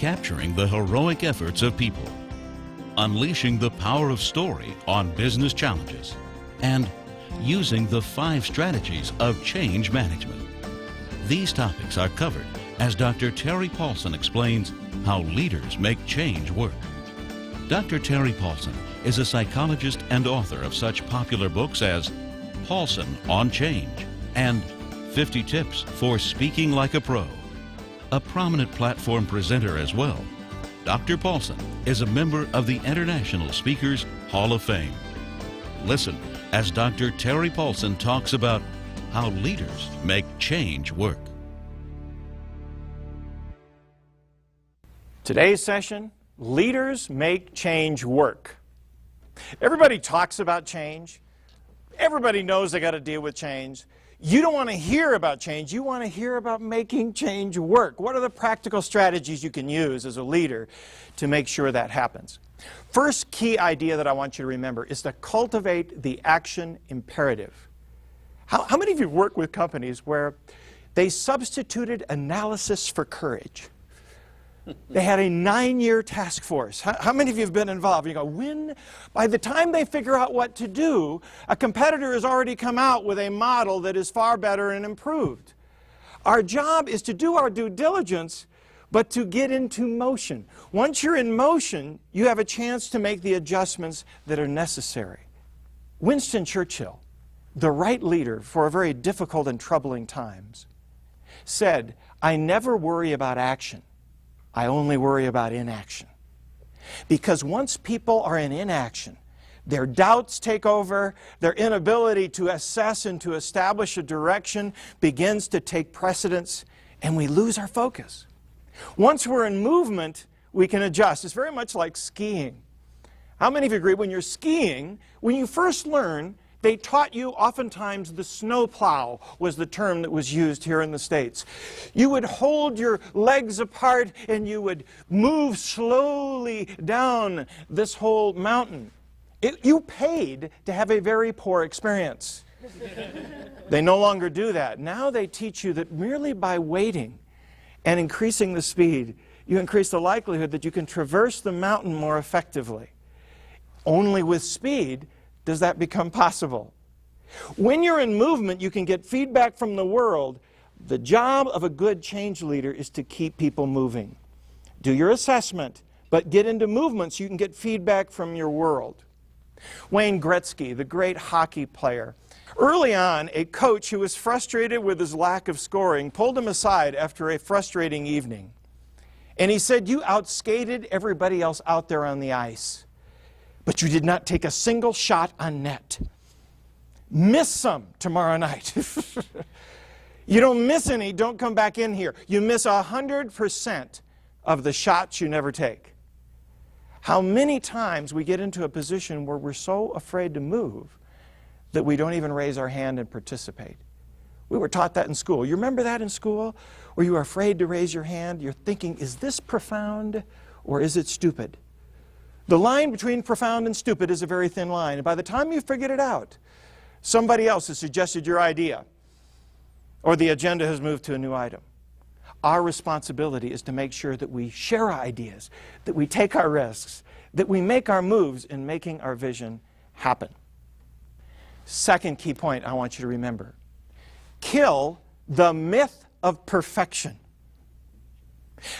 capturing the heroic efforts of people, unleashing the power of story on business challenges, and using the 5 strategies of change management. These topics are covered as Dr. Terry Paulson explains how leaders make change work. Dr. Terry Paulson is a psychologist and author of such popular books as Paulson on Change and 50 Tips for Speaking Like a Pro. A prominent platform presenter as well, Dr. Paulson is a member of the International Speakers Hall of Fame. Listen as Dr. Terry Paulson talks about how leaders make change work. Today's session, leaders make change work. Everybody talks about change. Everybody knows they got to deal with change. You don't want to hear about change. You want to hear about making change work. What are the practical strategies you can use as a leader to make sure that happens? First key idea that I want you to remember is to cultivate the action imperative. How many of you work with companies where they substituted analysis for courage? They had a 9-year task force. How many of you have been involved? You go, by the time they figure out what to do, a competitor has already come out with a model that is far better and improved. Our job is to do our due diligence, but to get into motion. Once you're in motion, you have a chance to make the adjustments that are necessary. Winston Churchill, the right leader for very difficult and troubling times, said, "I never worry about action. I only worry about inaction." Because once people are in inaction, their doubts take over, their inability to assess and to establish a direction begins to take precedence, and we lose our focus. Once we're in movement, we can adjust. It's very much like skiing. How many of you agree when you're skiing, when you first learn, they taught you oftentimes the snow plow was the term that was used here in the States. You would hold your legs apart and you would move slowly down this whole mountain. You paid to have a very poor experience. They no longer do that. Now they teach you that merely by waiting and increasing the speed, you increase the likelihood that you can traverse the mountain more effectively. Only with speed does that become possible. When you're in movement, you can get feedback from the world. The job of a good change leader is to keep people moving. Do your assessment, but get into movement so you can get feedback from your world. Wayne Gretzky, the great hockey player, early on, a coach who was frustrated with his lack of scoring pulled him aside after a frustrating evening. And he said, "You outskated everybody else out there on the ice, but you did not take a single shot on net. Miss some tomorrow night. You don't miss any, don't come back in here. You miss 100% of the shots you never take." How many times we get into a position where we're so afraid to move that we don't even raise our hand and participate. We were taught that in school. You remember that in school? Where you were afraid to raise your hand? You're thinking, is this profound or is it stupid? The line between profound and stupid is a very thin line. And by the time you figured it out, somebody else has suggested your idea, or the agenda has moved to a new item. Our responsibility is to make sure that we share our ideas, that we take our risks, that we make our moves in making our vision happen. Second key point I want you to remember. Kill the myth of perfection.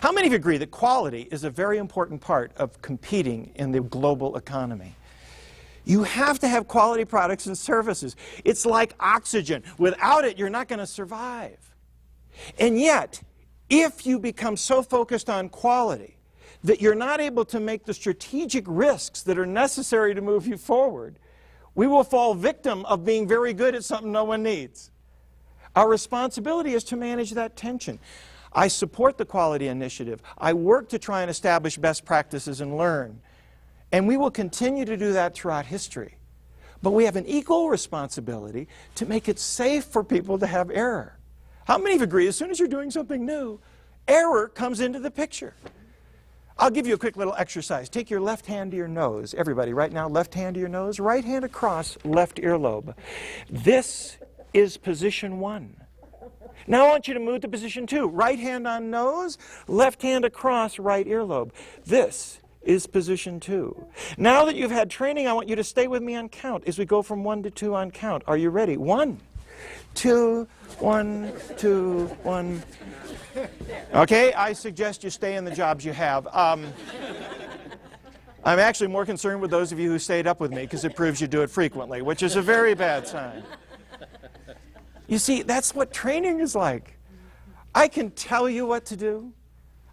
How many of you agree that quality is a very important part of competing in the global economy? You have to have quality products and services. It's like oxygen. Without it, you're not going to survive. And yet, if you become so focused on quality that you're not able to make the strategic risks that are necessary to move you forward, we will fall victim of being very good at something no one needs. Our responsibility is to manage that tension. I support the quality initiative. I work to try and establish best practices and learn. And we will continue to do that throughout history. But we have an equal responsibility to make it safe for people to have error. How many of you agree as soon as you're doing something new, error comes into the picture? I'll give you a quick little exercise. Take your left hand to your nose. Everybody, right now, left hand to your nose, right hand across left earlobe. This is position 1. Now I want you to move to position 2. Right hand on nose, left hand across right earlobe. This is position 2. Now that you've had training, I want you to stay with me on count as we go from 1 to 2 on count. Are you ready? 1, 2, 1, 2, 1. Okay, I suggest you stay in the jobs you have. I'm actually more concerned with those of you who stayed up with me because it proves you do it frequently, which is a very bad sign. You see, that's what training is like. I can tell you what to do.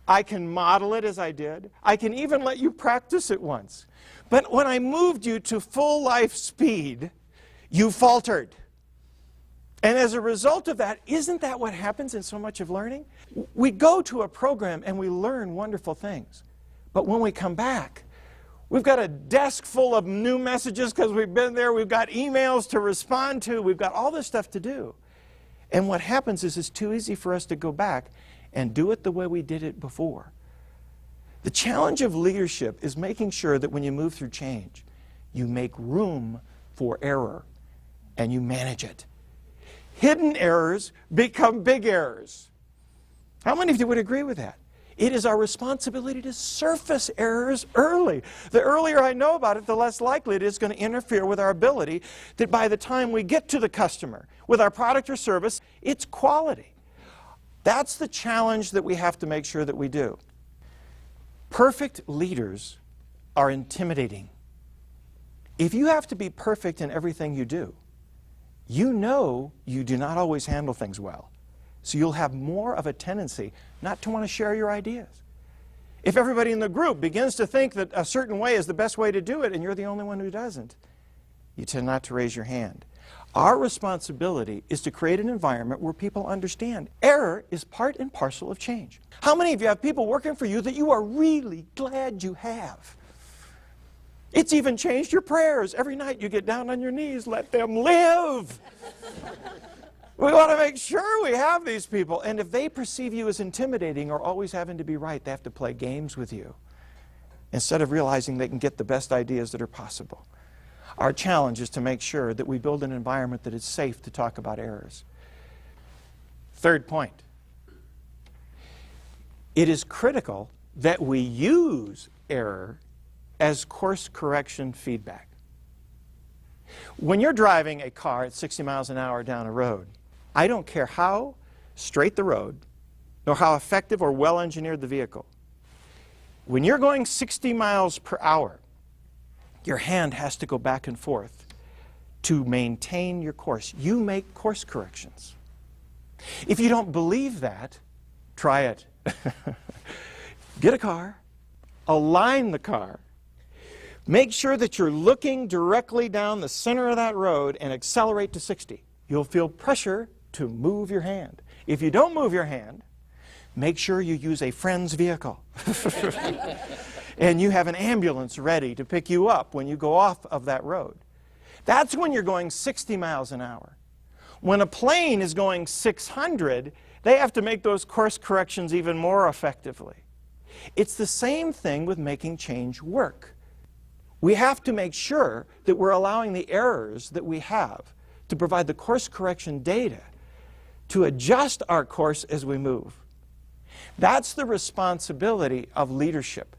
I can model it as I did. I can even let you practice it once. But when I moved you to full life speed, you faltered. And as a result of that, isn't that what happens in so much of learning? We go to a program and we learn wonderful things. But when we come back, we've got a desk full of new messages because we've been there. We've got emails to respond to. We've got all this stuff to do. And what happens is it's too easy for us to go back and do it the way we did it before. The challenge of leadership is making sure that when you move through change, you make room for error and you manage it. Hidden errors become big errors. How many of you would agree with that? It is our responsibility to surface errors early. The earlier I know about it, the less likely it is going to interfere with our ability that by the time we get to the customer with our product or service, it's quality. That's the challenge that we have to make sure that we do. Perfect leaders are intimidating. If you have to be perfect in everything you do, you know you do not always handle things well. So you'll have more of a tendency not to want to share your ideas. If everybody in the group begins to think that a certain way is the best way to do it and you're the only one who doesn't, you tend not to raise your hand. Our responsibility is to create an environment where people understand error is part and parcel of change. How many of you have people working for you that you are really glad you have? It's even changed your prayers. Every night you get down on your knees, let them live. We want to make sure we have these people. And if they perceive you as intimidating or always having to be right, they have to play games with you instead of realizing they can get the best ideas that are possible. Our challenge is to make sure that we build an environment that is safe to talk about errors. Third point. It is critical that we use error as course correction feedback. When you're driving a car at 60 miles an hour down a road, I don't care how straight the road, nor how effective or well-engineered the vehicle. When you're going 60 miles per hour, your hand has to go back and forth to maintain your course. You make course corrections. If you don't believe that, try it. Get a car, align the car, make sure that you're looking directly down the center of that road and accelerate to 60. You'll feel pressure to move your hand. If you don't move your hand, make sure you use a friend's vehicle. And you have an ambulance ready to pick you up when you go off of that road. That's when you're going 60 miles an hour. When a plane is going 600, they have to make those course corrections even more effectively. It's the same thing with making change work. We have to make sure that we're allowing the errors that we have to provide the course correction data to adjust our course as we move. That's the responsibility of leadership.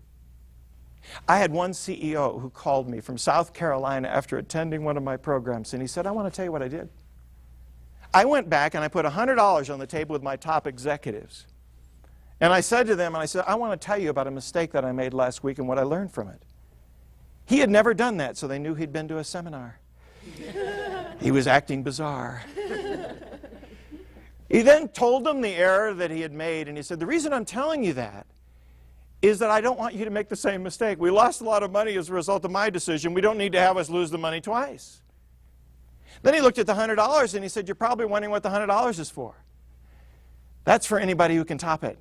I had one CEO who called me from South Carolina after attending one of my programs, and he said, I want to tell you what I did. I went back and I put $100 on the table with my top executives. And I said to them, I want to tell you about a mistake that I made last week and what I learned from it. He had never done that, so they knew he'd been to a seminar. He was acting bizarre. He then told them the error that he had made, and he said, the reason I'm telling you that is that I don't want you to make the same mistake. We lost a lot of money as a result of my decision. We don't need to have us lose the money twice. Then he looked at the $100 and he said, you're probably wondering what the $100 is for. That's for anybody who can top it.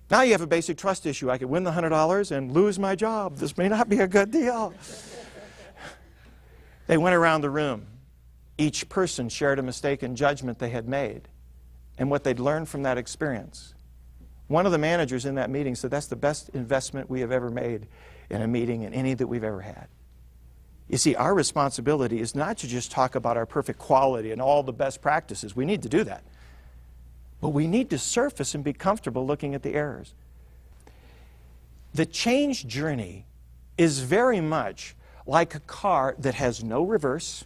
Now you have a basic trust issue. I could win the $100 and lose my job. This may not be a good deal. They went around the room. Each person shared a mistaken judgment they had made and what they'd learned from that experience. One of the managers in that meeting said, that's the best investment we have ever made in a meeting in any that we've ever had. You see, our responsibility is not to just talk about our perfect quality and all the best practices. We need to do that. But we need to surface and be comfortable looking at the errors. The change journey is very much like a car that has no reverse.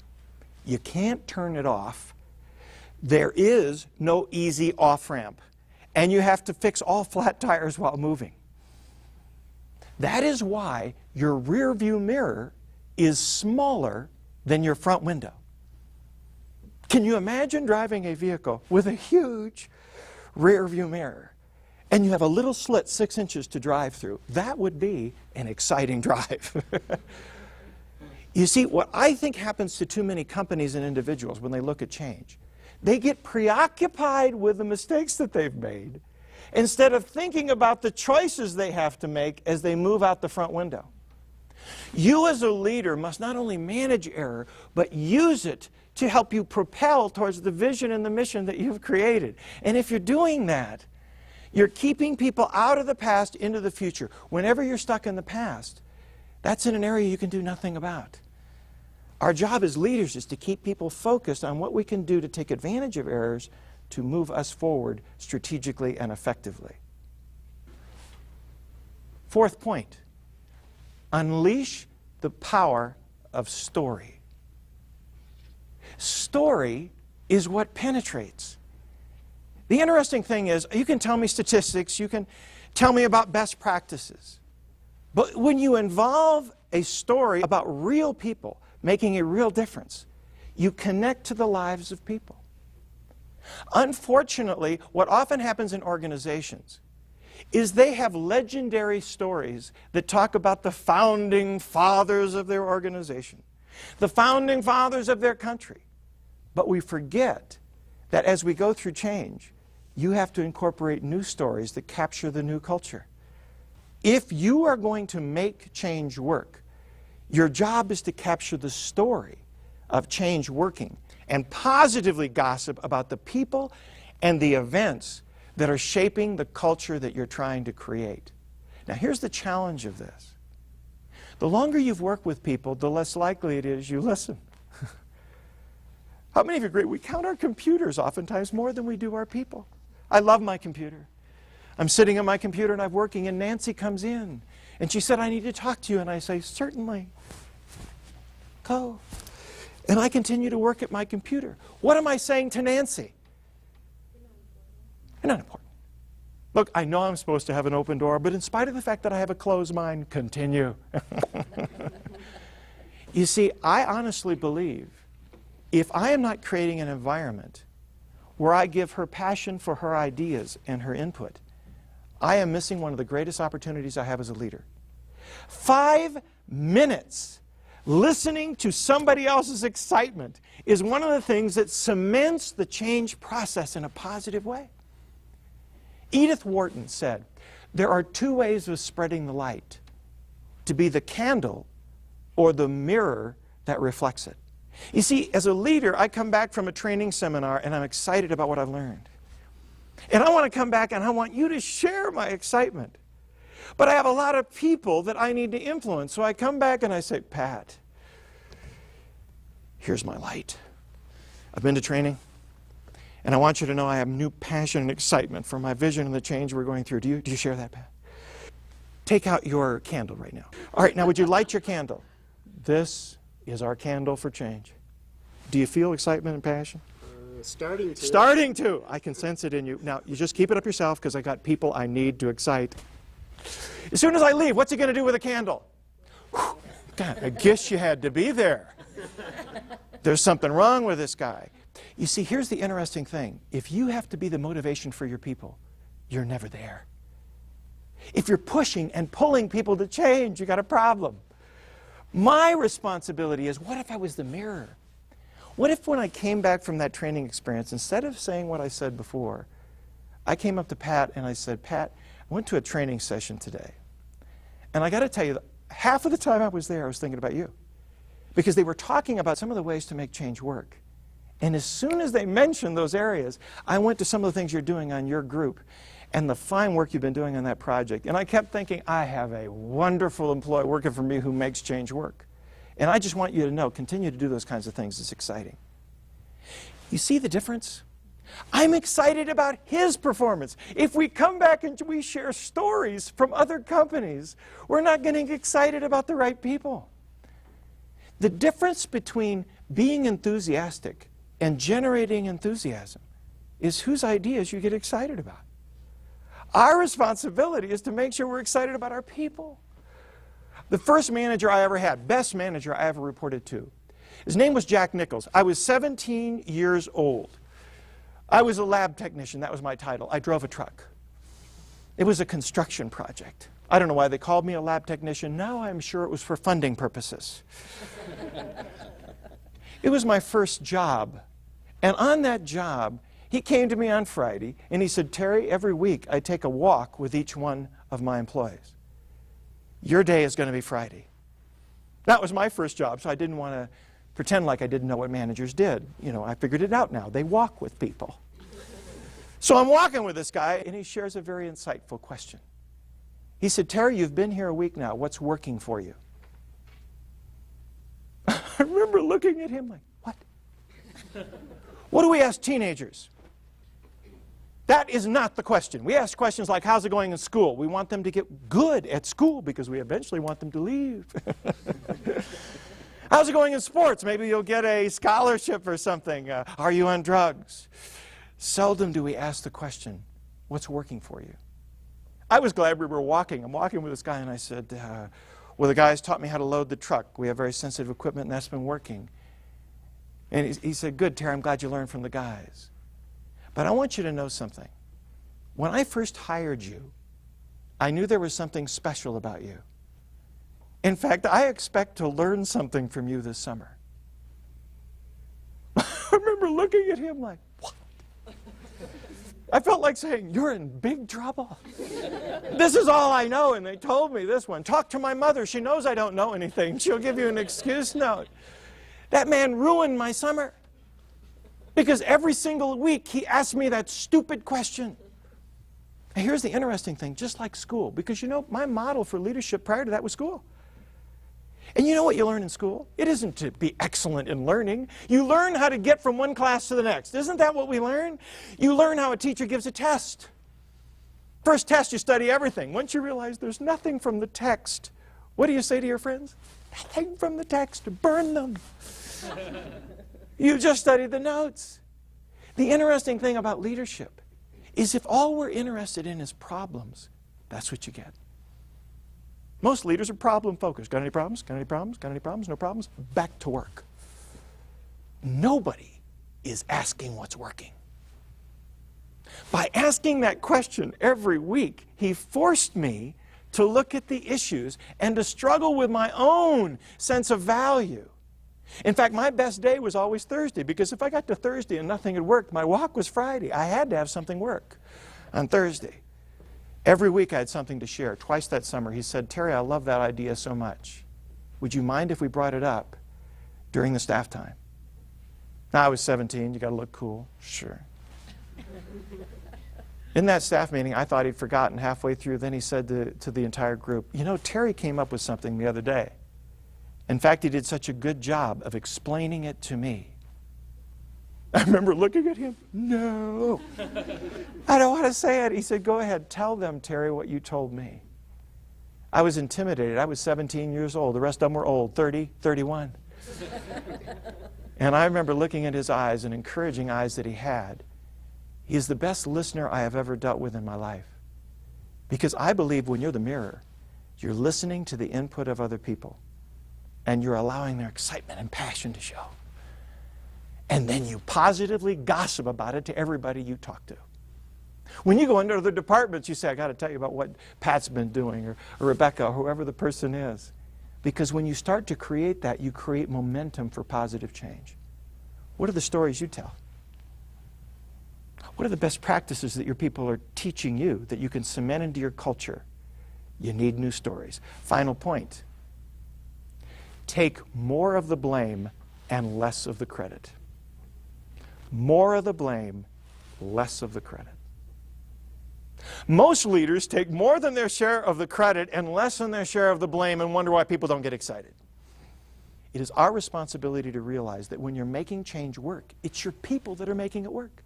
You can't turn it off. There is no easy off-ramp. And you have to fix all flat tires while moving. That is why your rear view mirror is smaller than your front window. Can you imagine driving a vehicle with a huge rear view mirror and you have a little slit 6 inches to drive through? That would be an exciting drive. You see, what I think happens to too many companies and individuals when they look at change, they get preoccupied with the mistakes that they've made instead of thinking about the choices they have to make as they move out the front window. You as a leader must not only manage error, but use it to help you propel towards the vision and the mission that you've created. And if you're doing that, you're keeping people out of the past into the future. Whenever you're stuck in the past, that's in an area you can do nothing about. Our job as leaders is to keep people focused on what we can do to take advantage of errors to move us forward strategically and effectively. Fourth point, unleash the power of story. Story is what penetrates. The interesting thing is, you can tell me statistics, you can tell me about best practices, but when you involve a story about real people making a real difference, you connect to the lives of people. Unfortunately, what often happens in organizations is they have legendary stories that talk about the founding fathers of their organization, the founding fathers of their country. But we forget that as we go through change, you have to incorporate new stories that capture the new culture. If you are going to make change work, your job is to capture the story of change working and positively gossip about the people and the events that are shaping the culture that you're trying to create. Now, here's the challenge of this. The longer you've worked with people, the less likely it is you listen. How many of you agree? We count our computers oftentimes more than we do our people. I love my computer. I'm sitting on my computer and I'm working, and Nancy comes in. And she said, I need to talk to you. And I say, certainly. Go. And I continue to work at my computer. What am I saying to Nancy? You're not important. Look, I know I'm supposed to have an open door, but in spite of the fact that I have a closed mind, continue. You see, I honestly believe if I am not creating an environment where I give her passion for her ideas and her input, I am missing one of the greatest opportunities I have as a leader. 5 minutes listening to somebody else's excitement is one of the things that cements the change process in a positive way. Edith Wharton said, there are 2 ways of spreading the light: to be the candle or the mirror that reflects it. You see, as a leader, I come back from a training seminar and I'm excited about what I've learned. And I want to come back and I want you to share my excitement. But I have a lot of people that I need to influence. So I come back and I say, Pat, here's my light. I've been to training, and I want you to know I have new passion and excitement for my vision and the change we're going through. Do you share that, Pat? Take out your candle right now. All right, now would you light your candle? This is our candle for change. Do you feel excitement and passion? Starting to. Starting to. I can sense it in you. Now, you just keep it up yourself, because I got people I need to excite. As soon as I leave, what's he going to do with a candle? Whew, God, I guess you had to be there. There's something wrong with this guy. You see, here's the interesting thing. If you have to be the motivation for your people, you're never there. If you're pushing and pulling people to change, you got a problem. My responsibility is, what if I was the mirror? What if when I came back from that training experience, instead of saying what I said before, I came up to Pat and I said, Pat, I went to a training session today. And I got to tell you, half of the time I was there, I was thinking about you. Because they were talking about some of the ways to make change work. And as soon as they mentioned those areas, I went to some of the things you're doing on your group and the fine work you've been doing on that project. And I kept thinking, I have a wonderful employee working for me who makes change work. And I just want you to know, continue to do those kinds of things. It's exciting. You see the difference? I'm excited about his performance. If we come back and we share stories from other companies, we're not getting excited about the right people. The difference between being enthusiastic and generating enthusiasm is whose ideas you get excited about. Our responsibility is to make sure we're excited about our people. The first manager I ever had, best manager I ever reported to, his name was Jack Nichols. I was 17 years old. I was a lab technician. That was my title. I drove a truck. It was a construction project. I don't know why they called me a lab technician. Now I'm sure it was for funding purposes. It was my first job. And on that job, he came to me on Friday and he said, Terry, every week I take a walk with each one of my employees. Your day is going to be Friday. That was my first job, so I didn't want to pretend like I didn't know what managers did. You know, I figured it out now. They walk with people. So I'm walking with this guy, and he shares a very insightful question. He said, Terry, you've been here a week now. What's working for you? I remember looking at him like, what? What do we ask teenagers? That is not the question. We ask questions like, how's it going in school? We want them to get good at school because we eventually want them to leave. How's it going in sports? Maybe you'll get a scholarship or something. Are you on drugs? Seldom do we ask the question, what's working for you? I was glad we were walking. I'm walking with this guy, and I said, well, the guys taught me how to load the truck. We have very sensitive equipment, and that's been working. And he said, good, Terry, I'm glad you learned from the guys. But I want you to know something. When I first hired you, I knew there was something special about you. In fact, I expect to learn something from you this summer. I remember looking at him like, what? I felt like saying, you're in big trouble. This is all I know, and they told me this one. Talk to my mother. She knows I don't know anything. She'll give you an excuse note. That man ruined my summer. Because every single week he asked me that stupid question. And here's the interesting thing, just like school, because you know, my model for leadership prior to that was school. And you know what you learn in school? It isn't to be excellent in learning. You learn how to get from one class to the next. Isn't that what we learn? You learn how a teacher gives a test. First test, you study everything. Once you realize there's nothing from the text, what do you say to your friends? Nothing from the text. Burn them. You just studied the notes. The interesting thing about leadership is if all we're interested in is problems, that's what you get. Most leaders are problem-focused. Got any problems? Got any problems? Got any problems? No problems? Back to work. Nobody is asking what's working. By asking that question every week, he forced me to look at the issues and to struggle with my own sense of value. In fact, my best day was always Thursday, because if I got to Thursday and nothing had worked, my walk was Friday. I had to have something work on Thursday. Every week I had something to share. Twice that summer he said, Terry, I love that idea so much. Would you mind if we brought it up during the staff time? Now, I was 17. You got to look cool. Sure. In that staff meeting, I thought he'd forgotten halfway through. Then he said to the entire group, you know, Terry came up with something the other day. In fact, he did such a good job of explaining it to me. I remember looking at him, no, I don't want to say it. He said, go ahead, tell them, Terry, what you told me. I was intimidated. I was 17 years old. The rest of them were old, 30, 31. And I remember looking at his eyes and encouraging eyes that he had. He is the best listener I have ever dealt with in my life. Because I believe when you're the mirror, you're listening to the input of other people. And you're allowing their excitement and passion to show. And then you positively gossip about it to everybody you talk to. When you go into other departments, you say, I got to tell you about what Pat's been doing, or Rebecca, or whoever the person is. Because when you start to create that, you create momentum for positive change. What are the stories you tell? What are the best practices that your people are teaching you that you can cement into your culture? You need new stories. Final point. Take more of the blame and less of the credit. More of the blame, less of the credit. Most leaders take more than their share of the credit and less than their share of the blame and wonder why people don't get excited. It is our responsibility to realize that when you're making change work, it's your people that are making it work.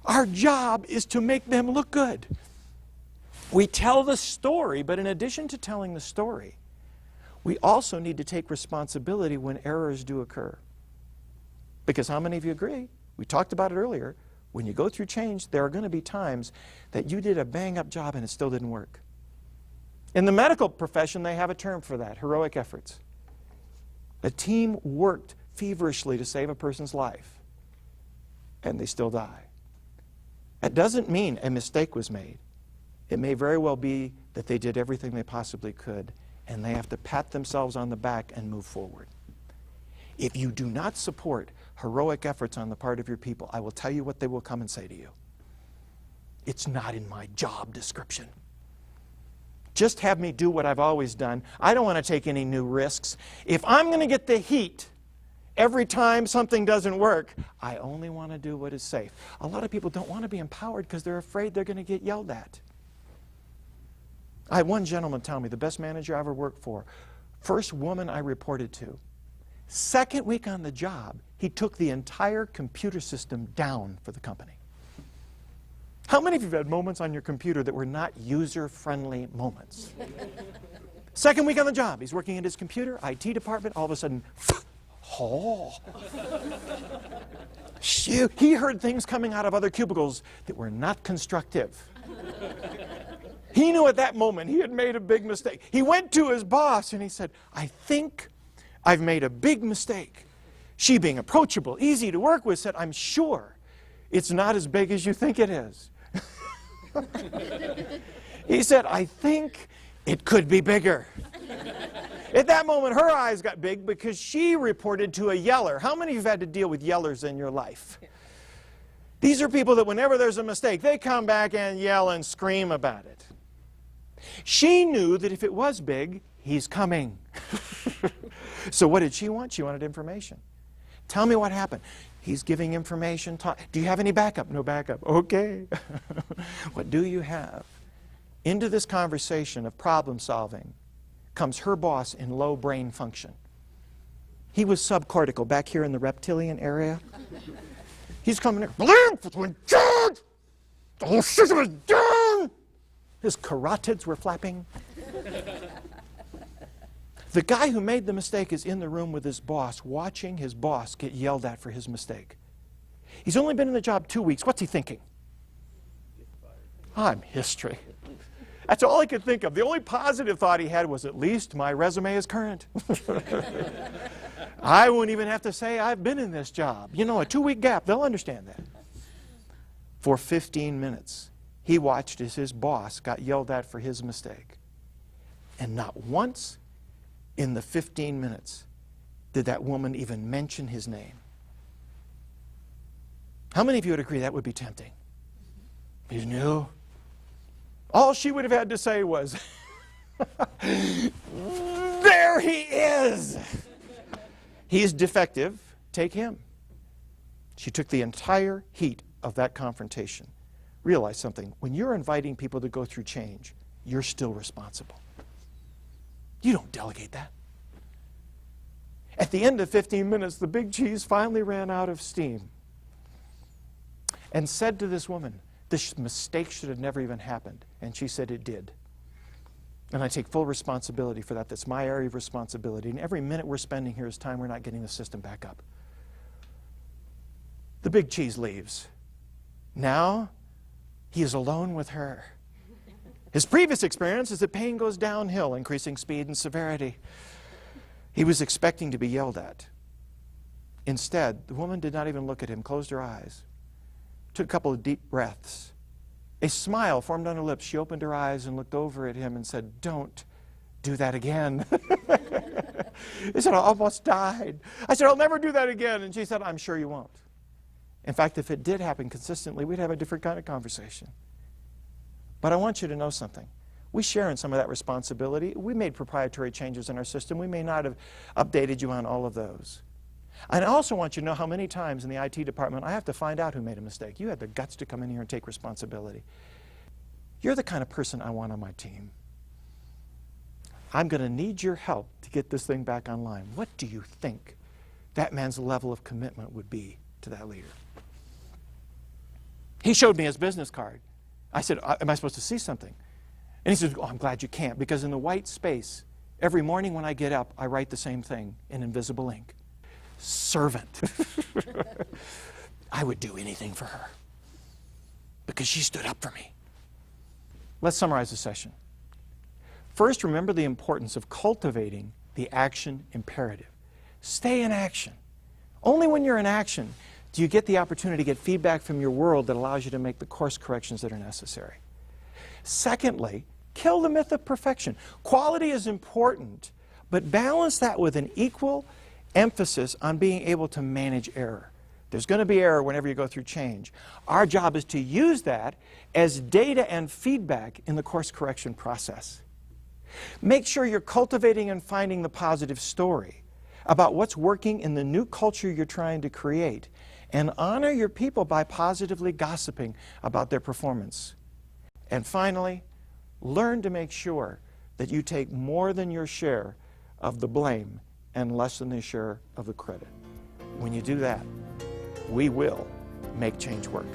Our job is to make them look good. We tell the story, but in addition to telling the story, we also need to take responsibility when errors do occur. Because how many of you agree? We talked about it earlier. When you go through change, there are going to be times that you did a bang-up job and it still didn't work. In the medical profession, they have a term for that, heroic efforts. A team worked feverishly to save a person's life, and they still die. That doesn't mean a mistake was made. It may very well be that they did everything they possibly could, and they have to pat themselves on the back and move forward. If you do not support heroic efforts on the part of your people, I will tell you what they will come and say to you. It's not in my job description. Just have me do what I've always done. I don't want to take any new risks. If I'm going to get the heat every time something doesn't work, I only want to do what is safe. A lot of people don't want to be empowered because they're afraid they're going to get yelled at. I had one gentleman tell me, the best manager I ever worked for, first woman I reported to, second week on the job, he took the entire computer system down for the company. How many of you have had moments on your computer that were not user-friendly moments? Second week on the job, he's working in his computer, IT department, all of a sudden, oh. Shoot, he heard things coming out of other cubicles that were not constructive. He knew at that moment he had made a big mistake. He went to his boss and he said, I think I've made a big mistake. She, being approachable, easy to work with, said, I'm sure it's not as big as you think it is. He said, I think it could be bigger. At that moment, her eyes got big because she reported to a yeller. How many of you have had to deal with yellers in your life? These are people that whenever there's a mistake, they come back and yell and scream about it. She knew that if it was big, he's coming. So what did she want? She wanted information. Tell me what happened. He's giving information. Do you have any backup? No backup. Okay. What do you have? Into this conversation of problem solving comes her boss in low brain function. He was subcortical back here in the reptilian area. He's coming in. The whole system is down. His carotids were flapping. The guy who made the mistake is in the room with his boss, watching his boss get yelled at for his mistake. He's only been in the job 2 weeks. What's he thinking? I'm history. That's all he could think of. The only positive thought he had was, at least my resume is current. I won't even have to say I've been in this job. You know, a 2-week gap, they'll understand that. For 15 minutes, he watched as his boss got yelled at for his mistake. And not once in the 15 minutes did that woman even mention his name. How many of you would agree that would be tempting? You knew? All she would have had to say was, there he is! He is defective. Take him. She took the entire heat of that confrontation. Realize something. When you're inviting people to go through change, you're still responsible. You don't delegate that. At the end of 15 minutes, the big cheese finally ran out of steam and said to this woman, this mistake should have never even happened. And she said it did. And I take full responsibility for that. That's my area of responsibility. And every minute we're spending here is time we're not getting the system back up. The big cheese leaves. Now, he is alone with her. His previous experience is that pain goes downhill, increasing speed and severity. He was expecting to be yelled at. Instead, the woman did not even look at him, closed her eyes, took a couple of deep breaths. A smile formed on her lips. She opened her eyes and looked over at him and said, don't do that again. He said, I almost died. I said, I'll never do that again. And she said, I'm sure you won't. In fact, if it did happen consistently, we'd have a different kind of conversation. But I want you to know something. We share in some of that responsibility. We made proprietary changes in our system. We may not have updated you on all of those. And I also want you to know how many times in the IT department I have to find out who made a mistake. You had the guts to come in here and take responsibility. You're the kind of person I want on my team. I'm going to need your help to get this thing back online. What do you think that man's level of commitment would be to that leader? He showed me his business card. I said, am I supposed to see something? And he said, oh, I'm glad you can't, because in the white space, every morning when I get up, I write the same thing in invisible ink. Servant. I would do anything for her because she stood up for me. Let's summarize the session. First, remember the importance of cultivating the action imperative. Stay in action. Only when you're in action do you get the opportunity to get feedback from your world that allows you to make the course corrections that are necessary. Secondly, kill the myth of perfection. Quality is important, but balance that with an equal emphasis on being able to manage error. There's going to be error whenever you go through change. Our job is to use that as data and feedback in the course correction process. Make sure you're cultivating and finding the positive story about what's working in the new culture you're trying to create, and honor your people by positively gossiping about their performance. And finally, learn to make sure that you take more than your share of the blame and less than your share of the credit. When you do that, we will make change work.